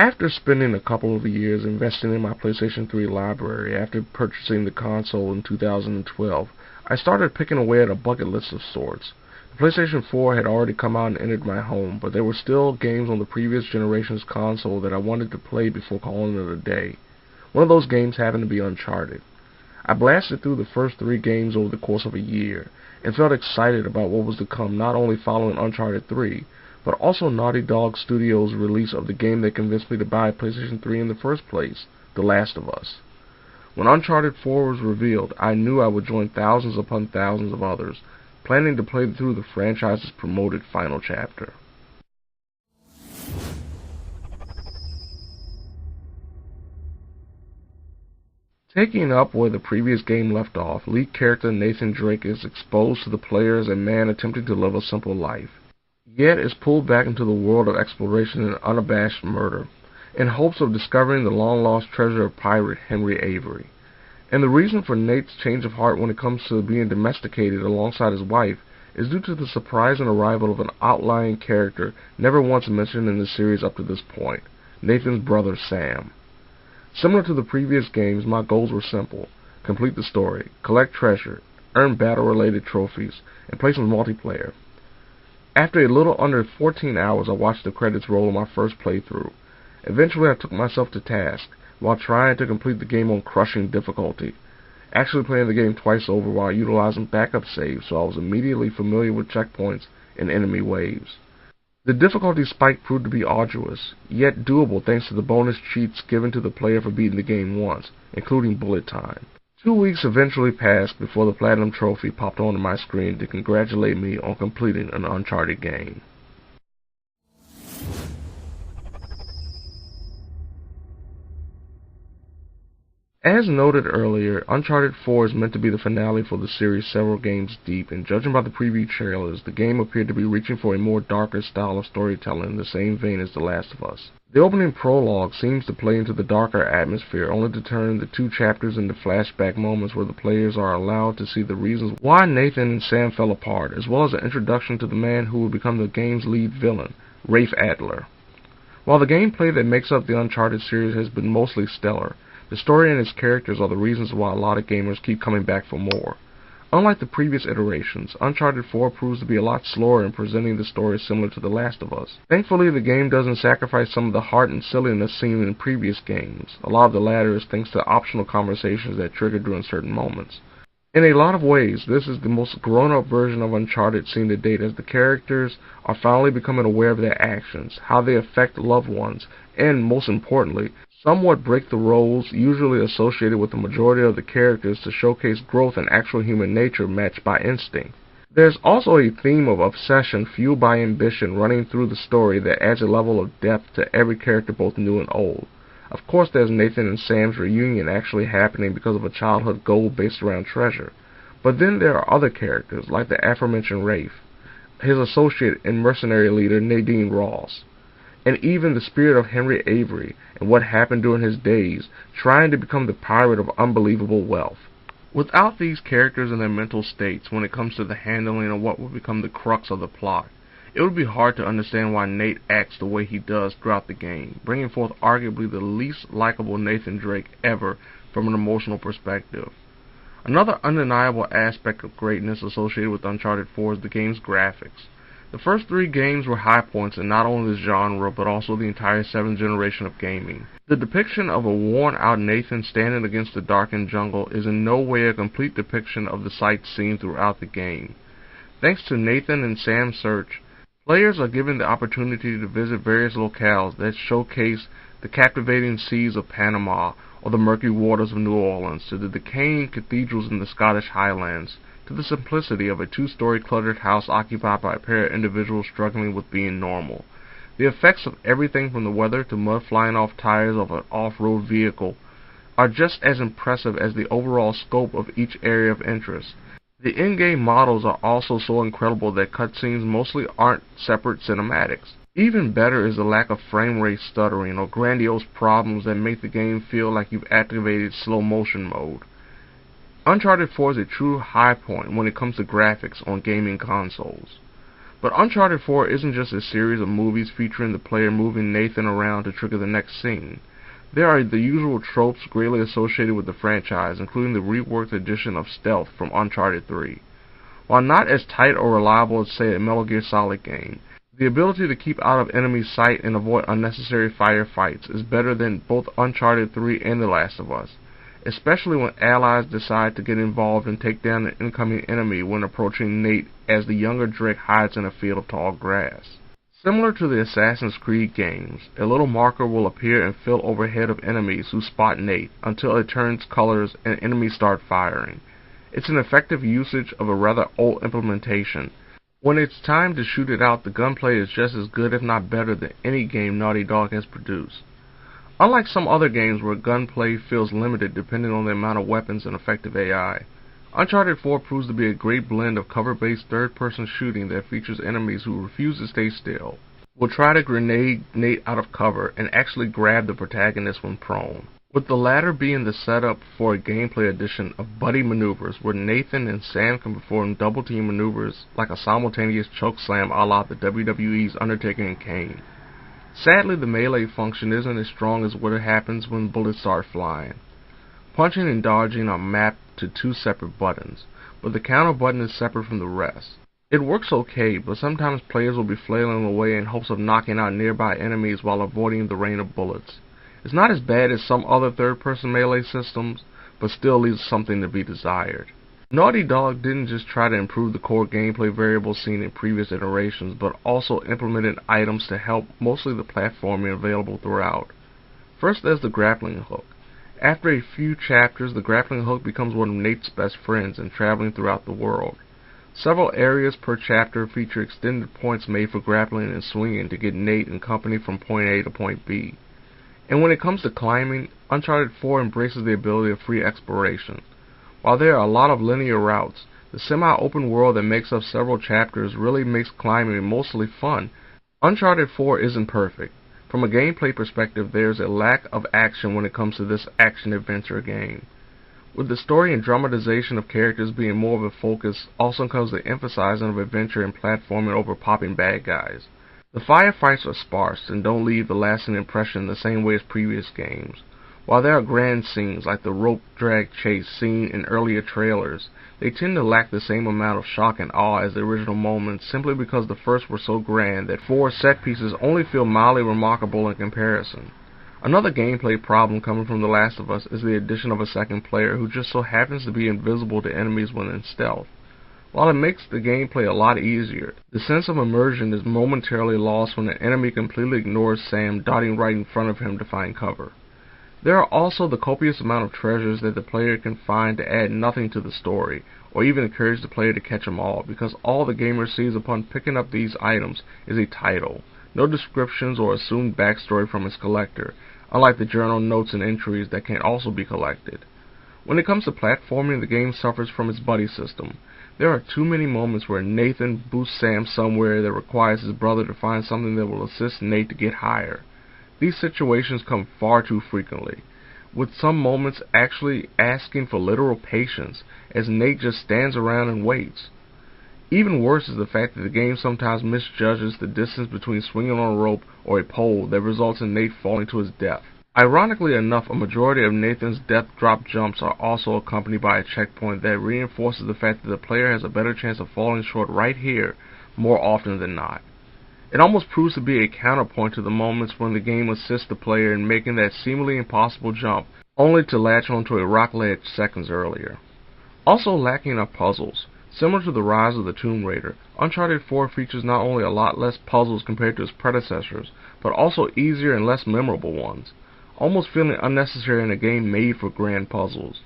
After spending a couple of years investing in my PlayStation 3 library after purchasing the console in 2012, I started picking away at a bucket list of sorts. The PlayStation 4 had already come out and entered my home, but there were still games on the previous generation's console that I wanted to play before calling it a day. One of those games happened to be Uncharted. I blasted through the first 3 games over the course of a year, and felt excited about what was to come, not only following Uncharted 3, but also Naughty Dog Studios' release of the game that convinced me to buy a PlayStation 3 in the first place, The Last of Us. When Uncharted 4 was revealed, I knew I would join thousands upon thousands of others, planning to play through the franchise's promoted final chapter. Taking up where the previous game left off, lead character Nathan Drake is exposed to the player as a man attempting to live a simple life, yet is pulled back into the world of exploration and unabashed murder, in hopes of discovering the long-lost treasure of pirate Henry Avery. And the reason for Nate's change of heart when it comes to being domesticated alongside his wife is due to the surprising arrival of an outlying character never once mentioned in the series up to this point, Nathan's brother Sam. Similar to the previous games, my goals were simple: complete the story, collect treasure, earn battle-related trophies, and play some multiplayer. After a little under 14 hours, I watched the credits roll on my first playthrough. Eventually, I took myself to task, while trying to complete the game on crushing difficulty, actually playing the game twice over while utilizing backup saves, so I was immediately familiar with checkpoints and enemy waves. The difficulty spike proved to be arduous, yet doable thanks to the bonus cheats given to the player for beating the game once, including bullet time. 2 weeks eventually passed before the Platinum Trophy popped onto my screen to congratulate me on completing an Uncharted game. As noted earlier, Uncharted 4 is meant to be the finale for the series several games deep, and judging by the preview trailers, the game appeared to be reaching for a more darker style of storytelling in the same vein as The Last of Us. The opening prologue seems to play into the darker atmosphere, only to turn the 2 chapters into flashback moments where the players are allowed to see the reasons why Nathan and Sam fell apart, as well as an introduction to the man who will become the game's lead villain, Rafe Adler. While the gameplay that makes up the Uncharted series has been mostly stellar, the story and its characters are the reasons why a lot of gamers keep coming back for more. Unlike the previous iterations, Uncharted 4 proves to be a lot slower in presenting the story similar to The Last of Us. Thankfully, the game doesn't sacrifice some of the heart and silliness seen in previous games. A lot of the latter is thanks to optional conversations that trigger during certain moments. In a lot of ways, this is the most grown-up version of Uncharted seen to date, as the characters are finally becoming aware of their actions, how they affect loved ones, and, most importantly, somewhat break the roles usually associated with the majority of the characters to showcase growth in actual human nature matched by instinct. There's also a theme of obsession fueled by ambition running through the story that adds a level of depth to every character, both new and old. Of course, there's Nathan and Sam's reunion actually happening because of a childhood goal based around treasure. But then there are other characters, like the aforementioned Rafe, his associate and mercenary leader Nadine Ross, and even the spirit of Henry Avery and what happened during his days, trying to become the pirate of unbelievable wealth. Without these characters and their mental states when it comes to the handling of what will become the crux of the plot, it would be hard to understand why Nate acts the way he does throughout the game, bringing forth arguably the least likable Nathan Drake ever from an emotional perspective. Another undeniable aspect of greatness associated with Uncharted 4 is the game's graphics. The first 3 games were high points in not only the genre, but also the entire 7th generation of gaming. The depiction of a worn-out Nathan standing against the darkened jungle is in no way a complete depiction of the sights seen throughout the game. Thanks to Nathan and Sam's search, players are given the opportunity to visit various locales that showcase the captivating seas of Panama or the murky waters of New Orleans, to the decaying cathedrals in the Scottish Highlands, to the simplicity of a 2-story cluttered house occupied by a pair of individuals struggling with being normal. The effects of everything from the weather to mud flying off tires of an off-road vehicle are just as impressive as the overall scope of each area of interest. The in-game models are also so incredible that cutscenes mostly aren't separate cinematics. Even better is the lack of frame rate stuttering or grandiose problems that make the game feel like you've activated slow motion mode. Uncharted 4 is a true high point when it comes to graphics on gaming consoles. But Uncharted 4 isn't just a series of movies featuring the player moving Nathan around to trigger the next scene. There are the usual tropes greatly associated with the franchise, including the reworked edition of stealth from Uncharted 3. While not as tight or reliable as, say, a Metal Gear Solid game, the ability to keep out of enemy sight and avoid unnecessary firefights is better than both Uncharted 3 and The Last of Us, especially when allies decide to get involved and take down an incoming enemy when approaching Nate as the younger Drake hides in a field of tall grass. Similar to the Assassin's Creed games, a little marker will appear and fill overhead of enemies who spot Nate until it turns colors and enemies start firing. It's an effective usage of a rather old implementation. When it's time to shoot it out, the gunplay is just as good if not better than any game Naughty Dog has produced. Unlike some other games where gunplay feels limited depending on the amount of weapons and effective AI, Uncharted 4 proves to be a great blend of cover-based third-person shooting that features enemies who refuse to stay still, will try to grenade Nate out of cover, and actually grab the protagonist when prone, with the latter being the setup for a gameplay edition of buddy maneuvers where Nathan and Sam can perform double-team maneuvers like a simultaneous chokeslam a la the WWE's Undertaker and Kane. Sadly, the melee function isn't as strong as what happens when bullets start flying. Punching and dodging are mapped to two separate buttons, but the counter button is separate from the rest. It works okay, but sometimes players will be flailing away in hopes of knocking out nearby enemies while avoiding the rain of bullets. It's not as bad as some other third-person melee systems, but still leaves something to be desired. Naughty Dog didn't just try to improve the core gameplay variables seen in previous iterations, but also implemented items to help mostly the platforming available throughout. First, there's the grappling hook. After a few chapters, the grappling hook becomes one of Nate's best friends in traveling throughout the world. Several areas per chapter feature extended points made for grappling and swinging to get Nate and company from point A to point B. And when it comes to climbing, Uncharted 4 embraces the ability of free exploration. While there are a lot of linear routes, the semi-open world that makes up several chapters really makes climbing mostly fun. Uncharted 4 isn't perfect. From a gameplay perspective, there's a lack of action when it comes to this action-adventure game. With the story and dramatization of characters being more of a focus, also comes the emphasizing of adventure and platforming over popping bad guys. The firefights are sparse and don't leave a lasting impression the same way as previous games. While there are grand scenes like the rope drag chase seen in earlier trailers, they tend to lack the same amount of shock and awe as the original moments simply because the first were so grand that 4 set pieces only feel mildly remarkable in comparison. Another gameplay problem coming from The Last of Us is the addition of a second player who just so happens to be invisible to enemies when in stealth. While it makes the gameplay a lot easier, the sense of immersion is momentarily lost when an enemy completely ignores Sam darting right in front of him to find cover. There are also the copious amount of treasures that the player can find to add nothing to the story, or even encourage the player to catch them all, because all the gamer sees upon picking up these items is a title, no descriptions or assumed backstory from its collector, unlike the journal notes and entries that can also be collected. When it comes to platforming, the game suffers from its buddy system. There are too many moments where Nathan boosts Sam somewhere that requires his brother to find something that will assist Nate to get higher. These situations come far too frequently, with some moments actually asking for literal patience, as Nate just stands around and waits. Even worse is the fact that the game sometimes misjudges the distance between swinging on a rope or a pole that results in Nate falling to his death. Ironically enough, a majority of Nathan's death drop jumps are also accompanied by a checkpoint that reinforces the fact that the player has a better chance of falling short right here more often than not. It almost proves to be a counterpoint to the moments when the game assists the player in making that seemingly impossible jump, only to latch onto a rock ledge seconds earlier. Also lacking are puzzles. Similar to the Rise of the Tomb Raider, Uncharted 4 features not only a lot less puzzles compared to its predecessors, but also easier and less memorable ones, almost feeling unnecessary in a game made for grand puzzles.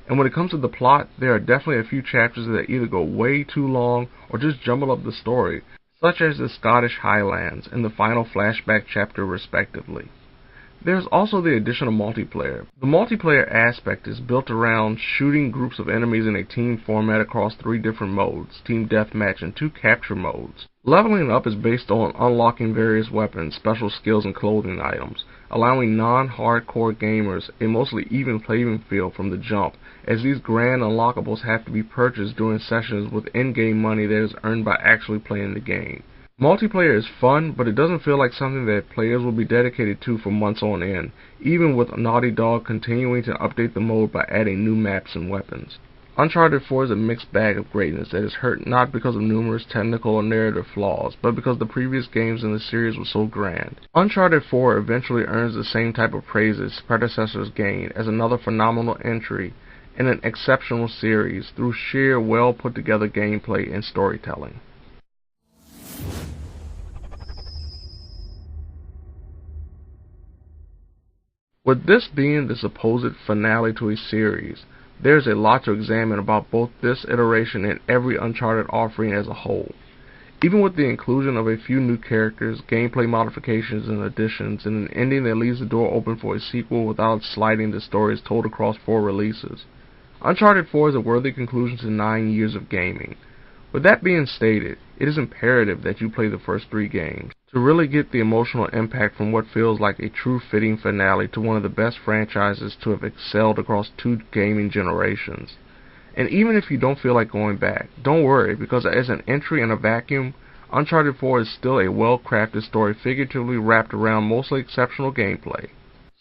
And when it comes to the plot, there are definitely a few chapters that either go way too long or just jumble up the story, such as the Scottish Highlands and the final flashback chapter respectively. There's also the addition of multiplayer. The multiplayer aspect is built around shooting groups of enemies in a team format across 3 different modes, Team Deathmatch and 2 capture modes. Leveling up is based on unlocking various weapons, special skills, and clothing items. allowing non-hardcore gamers a mostly even playing field from the jump, as these grand unlockables have to be purchased during sessions with in-game money that is earned by actually playing the game. Multiplayer is fun, but it doesn't feel like something that players will be dedicated to for months on end, even with Naughty Dog continuing to update the mode by adding new maps and weapons. Uncharted 4 is a mixed bag of greatness that is hurt not because of numerous technical or narrative flaws, but because the previous games in the series were so grand. Uncharted 4 eventually earns the same type of praise its predecessors gained as another phenomenal entry in an exceptional series through sheer well put together gameplay and storytelling. With this being the supposed finale to a series, there is a lot to examine about both this iteration and every Uncharted offering as a whole. Even with the inclusion of a few new characters, gameplay modifications and additions, and an ending that leaves the door open for a sequel without slighting the stories told across 4 releases, Uncharted 4 is a worthy conclusion to 9 years of gaming. With that being stated, it is imperative that you play the first 3 games to really get the emotional impact from what feels like a true fitting finale to one of the best franchises to have excelled across 2 gaming generations. And even if you don't feel like going back, don't worry, because as an entry in a vacuum, Uncharted 4 is still a well-crafted story figuratively wrapped around mostly exceptional gameplay.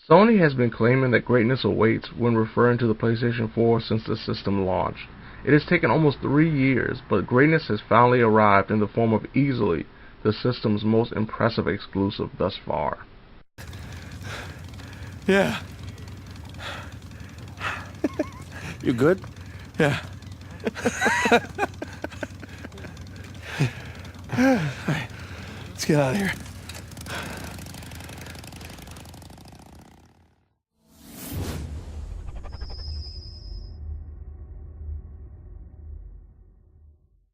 Sony has been claiming that greatness awaits when referring to the PlayStation 4 since the system launched. It has taken almost 3 years, but greatness has finally arrived in the form of easily the system's most impressive exclusive thus far. Yeah. You good? Yeah. All right. Let's get out of here.